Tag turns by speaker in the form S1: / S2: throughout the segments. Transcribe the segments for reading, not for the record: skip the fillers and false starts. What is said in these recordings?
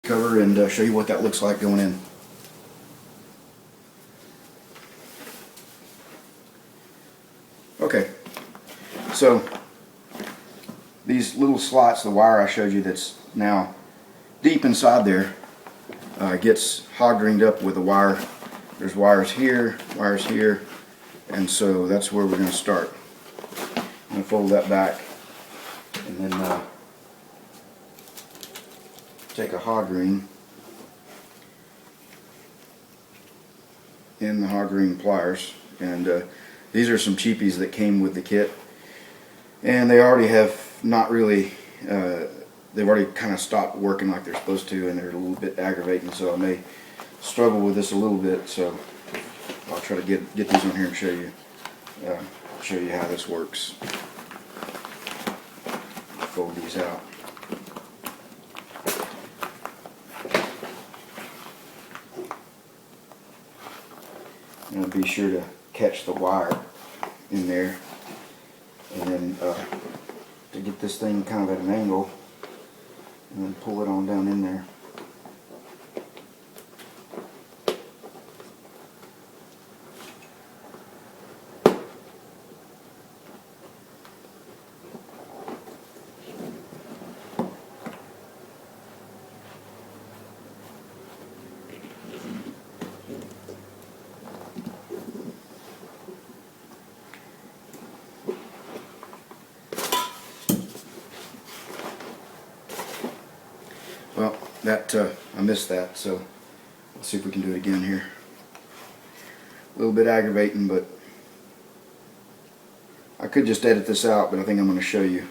S1: cover and show you what that looks like going in. Okay, so these little slots, the wire I showed you that's now deep inside there, gets hog ringed up with a wire. There's wires here, and so that's where we're going to start. I'm going to fold that back and then take a hog ring in the hog ring pliers, and these are some cheapies that came with the kit, and they already have not really they've already kind of stopped working like they're supposed to, and they're a little bit aggravating, so I may struggle with this a little bit, so I'll try to get these on here and show you how this works. Fold these out. And be sure to catch the wire in there, and then to get this thing kind of at an angle, and then pull it on down in there. Well, I missed that, so let's see if we can do it again here. A little bit aggravating, but I could just edit this out, but I think I'm going to show you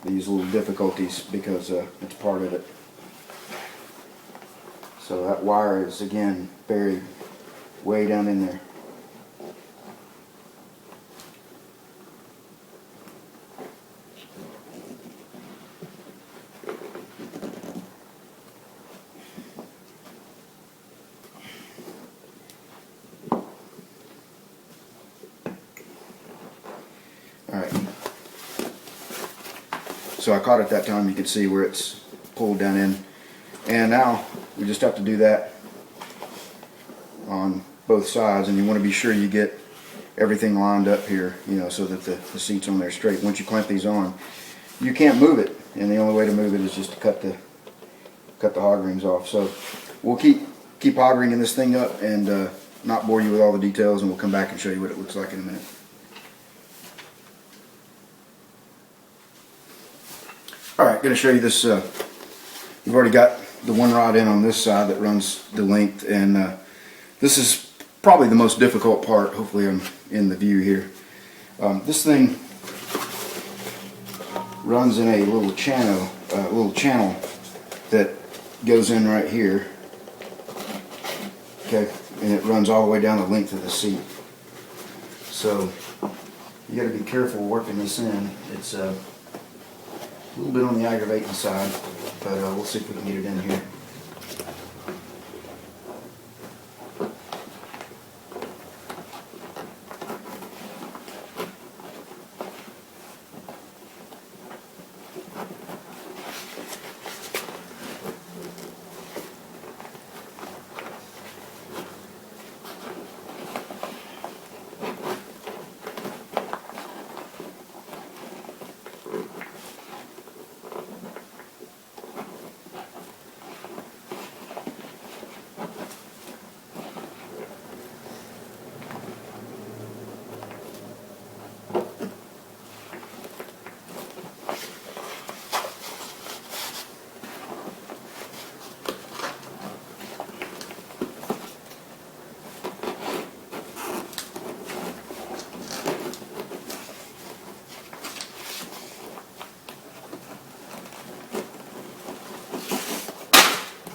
S1: these little difficulties because it's part of it. So that wire is again buried way down in there. Alright, so I caught it that time. You can see where it's pulled down in, and now we just have to do that on both sides, and you want to be sure you get everything lined up here, you know, so that the seat's on there straight. Once you clamp these on, you can't move it, and the only way to move it is just to cut the hog rings off. So we'll keep hog ringing this thing up and not bore you with all the details, and we'll come back and show you what it looks like in a minute. Alright, going to show you this. You've already got the one rod in on this side that runs the length, and this is probably the most difficult part. Hopefully I'm in the view here. This thing runs in a little channel that goes in right here. Okay, and it runs all the way down the length of the seat. So you got to be careful working this in. It's a little bit on the aggravating side, but we'll see if we can get it in here.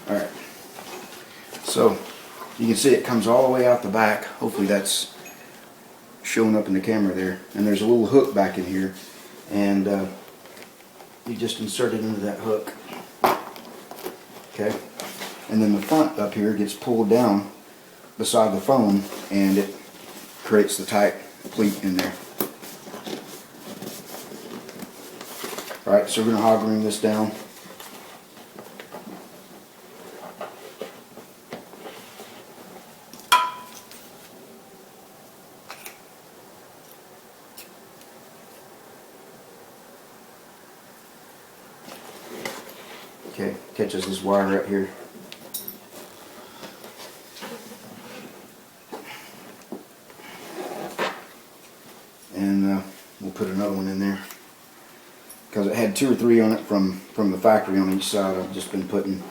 S1: Alright, so you can see it comes all the way out the back. Hopefully that's showing up in the camera there. And there's a little hook back in here, and you just insert it into that hook. Okay, and then the front up here gets pulled down beside the phone, and it creates the tight pleat in there. Alright, so we're going to hog ring this down. Okay, catches this wire right here. And we'll put another one in there because it had 2 or 3 on it from the factory on each side. I've just been putting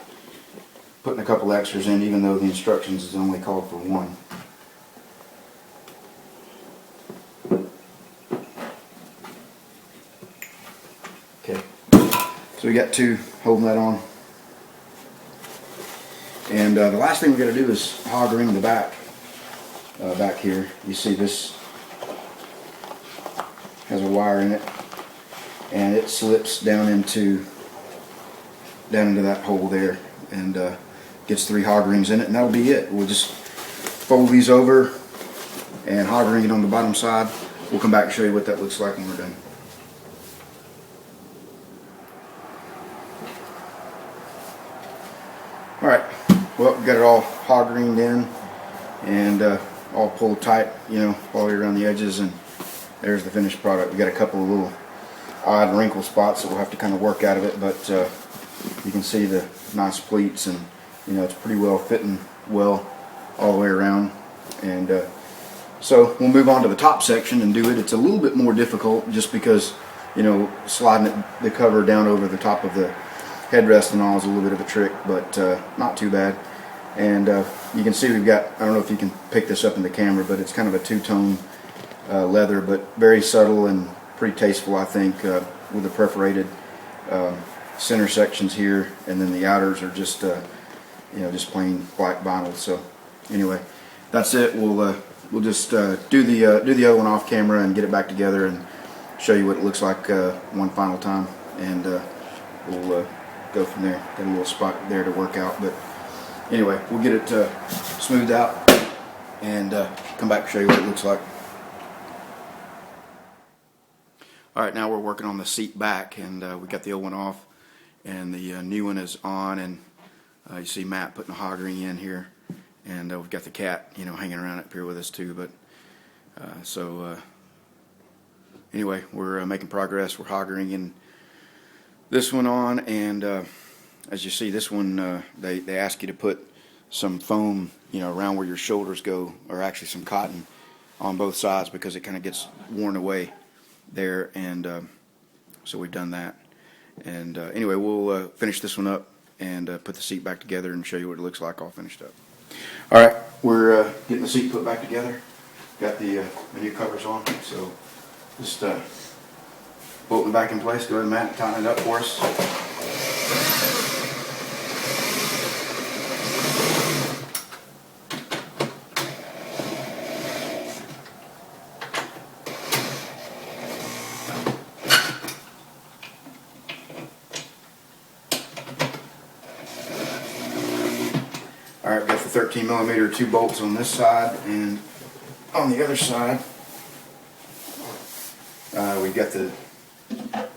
S1: a couple extras in, even though the instructions is only called for 1. Okay, so we got 2 holding that on. And the last thing we got to do is hog ring the back. Back here, you see this has a wire in it, and it slips down into that hole there, and gets 3 hog rings in it, and that'll be it. We'll just fold these over and hog ring it on the bottom side. We'll come back and show you what that looks like when we're done. Alright, well, we got it all hog ringed in and all pulled tight, you know, all the way around the edges, and there's the finished product. We got a couple of little odd wrinkle spots that we'll have to kind of work out of it, but you can see the nice pleats, and you know, it's pretty well fitting well all the way around. And so we'll move on to the top section and do it. It's a little bit more difficult just because, you know, sliding the cover down over the top of the headrest and all is a little bit of a trick, but not too bad. And you can see we've got, I don't know if you can pick this up in the camera, but it's kind of a 2-tone leather, but very subtle and pretty tasteful, I think, with the perforated center sections here, and then the outers are just you know, just plain black vinyl. So anyway, that's it. We'll just do the other one off camera and get it back together and show you what it looks like one final time, and we'll go from there. Got a little spot there to work out, but anyway, we'll get it smoothed out and come back and show you what it looks like. Alright, now we're working on the seat back, and we got the old one off and the new one is on, and you see Matt putting a hog ring in here, and we've got the cat, you know, hanging around up here with us too. But anyway, we're making progress. We're hog ringing this one on, and as you see, this one they ask you to put some foam, you know, around where your shoulders go, or actually some cotton on both sides, because it kind of gets worn away there. And so we've done that. And anyway, we'll finish this one up and put the seat back together and show you what it looks like all finished up. Alright, we're getting the seat put back together. Got the new covers on, so just bolting it back in place. Go ahead, Matt, tighten it up for us. Alright, got the 13mm 2 bolts on this side, and on the other side we've got the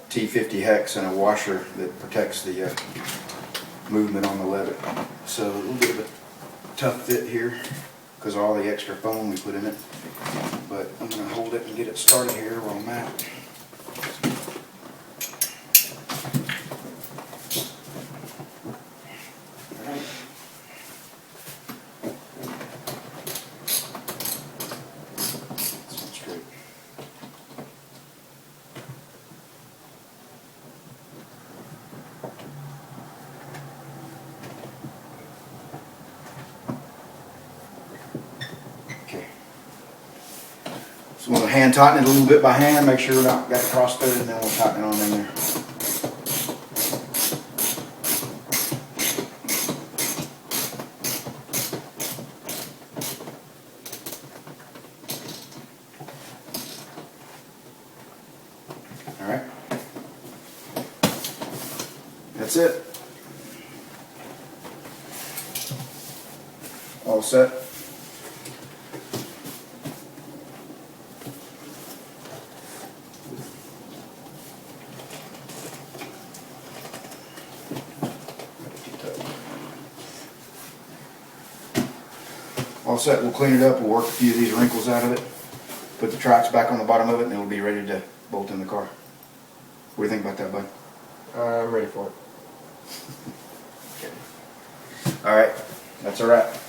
S1: T50 hex and a washer that protects the movement on the leather. So a little bit of a tough fit here because of all the extra foam we put in it, but I'm going to hold it and get it started here while I'm at. So we'll hand tighten it a little bit by hand, make sure we're not got it crossed through, and then we'll tighten it on in there. Alright. That's it. All set. All set. We'll clean it up. We'll work a few of these wrinkles out of it. Put the tracks back on the bottom of it, and it'll be ready to bolt in the car. What do you think about that, bud?
S2: I'm ready for it.
S1: All right, that's a wrap.